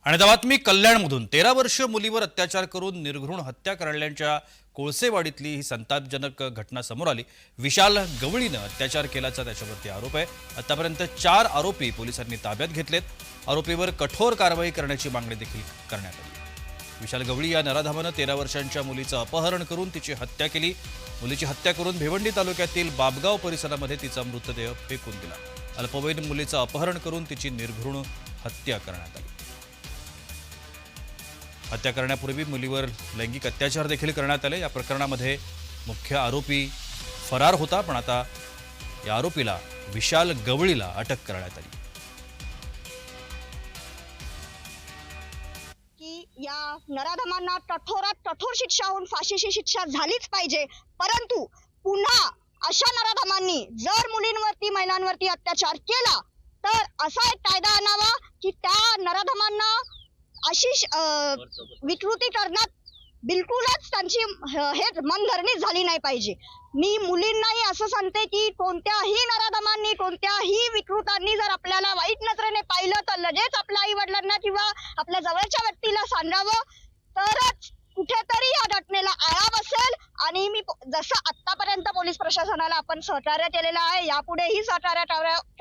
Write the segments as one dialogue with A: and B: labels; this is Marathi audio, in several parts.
A: आणि आता बातमी कल्याणमधून 13 वर्षीय मुलीवर अत्याचार करून निर्घृण हत्या करण्याच्या कोळसेवाडीतली ही संतापजनक घटना समोर आली। विशाल गवळीनं अत्याचार केल्याचा त्याच्यावरती आरोप आहे। आतापर्यंत 4 आरोपी पोलिसांनी ताब्यात घेतलेत। आरोपीवर कठोर कारवाई करण्याची मागणी देखील करण्यात आली। विशाल गवळी या नराधमानं 13 वर्षांच्या मुलीचं अपहरण करून तिची हत्या केली। मुलीची हत्या करून भिवंडी तालुक्यातील बाबगाव परिसरामध्ये तिचा मृतदेह फेकून दिला। अल्पवयीन मुलीचं अपहरण करून तिची निर्घृण हत्या करण्यात आली। हत्या करण्यापूर्वी मुलीवर लैंगिक अत्याचार देखील करण्यात आले। या प्रकरणामध्ये मुख्य आरोपी फरार होता, पण आता या आरोपीला विशाल गवळीला अटक करण्यात आली।
B: की या नराधमांना कठोरात कठोर शिक्षा होऊन फाशीची शिक्षा झालीच पाहिजे। परंतु पुन्हा अशा नराधमांनी जर मुलींवरती महिलांवरती अत्याचार केला तर असा एक कायदा आणावा की त्या नराधमांना अशी विकृती करण्यात बिलकुलच त्यांची हे मनधरणी झाली नाही पाहिजे। मी मुलींनाही असं सांगते की कोणत्याही नराधमांनी कोणत्याही विकृतांनी जर आपल्याला वाईट नजरेने पाहिलं तर लगेच आपल्या आई वडिलांना किंवा आपल्या जवळच्या व्यक्तीला सांगावं, तरच कुठेतरी या घटनेला आळा बसेल। आणि मी जसं आतापर्यंत पोलीस प्रशासनाला आपण सहकार्य केलेलं आहे, यापुढेही सहकार्य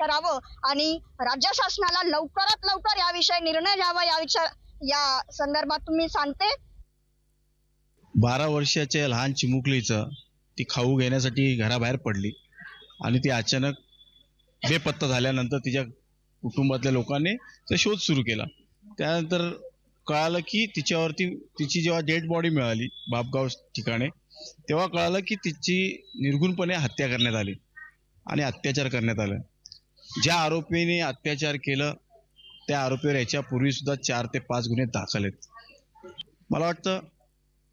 B: करावं आणि राज्य शासनाला लवकरात लवकर याविषयी निर्णय घ्यावा या संदर्भात मी सांगते।
C: 12 वर्षाच्या लहान चिमुकलीचं ती खाऊ घेण्यासाठी घराबाहेर पडली आणि ती अचानक बेपत्ता झाल्यानंतर तिच्या कुटुंबातल्या लोकांनी तो शोध सुरू केला। त्यानंतर कळालं की तिची जेव्हा डेड बॉडी मिळाली बाबगाव ठिकाणी, तेव्हा कळालं की तिची निर्घृणपणे हत्या करण्यात आली आणि अत्याचार करण्यात आला। ज्या आरोपीने अत्याचार केलं त्या आरोपीवर याच्यापूर्वी सुद्धा 4 ते 5 गुन्हे दाखल आहेत। मला वाटतं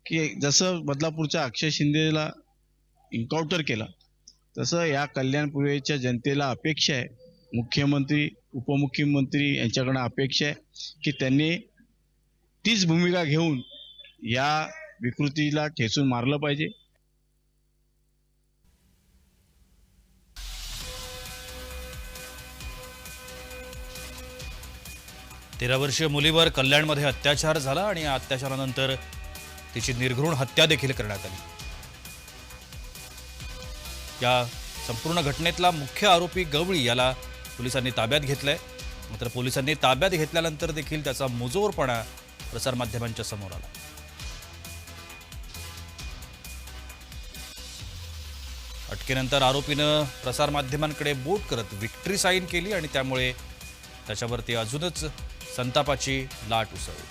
C: की जसं बदलापूरच्या अक्षय शिंदेला एन्काउंटर केला तसं या कल्याण पूर्वेच्या जनतेला अपेक्षा आहे, मुख्यमंत्री उपमुख्यमंत्री यांच्याकडनं अपेक्षा आहे की त्यांनी तीच भूमिका घेऊन या विकृतीला ठेचून मारलं पाहिजे।
A: 13 वर्षीय मुलीवर कल्याणमध्ये अत्याचार झाला आणि या अत्याचारानंतर तिची निर्घृण हत्या देखील करण्यात आली। या संपूर्ण घटनेतला मुख्य आरोपी गवळी याला पोलिसांनी ताब्यात घेतलंय। मात्र पोलिसांनी ताब्यात घेतल्यानंतर देखील त्याचा मुजोरपणा प्रसारमाध्यमांच्या समोर आला। अटकेनंतर आरोपीनं प्रसारमाध्यमांकडे बोट करत विक्ट्री साईन केली आणि त्यामुळे त्याच्यावरती अजूनच संतापाची लाट उसळली।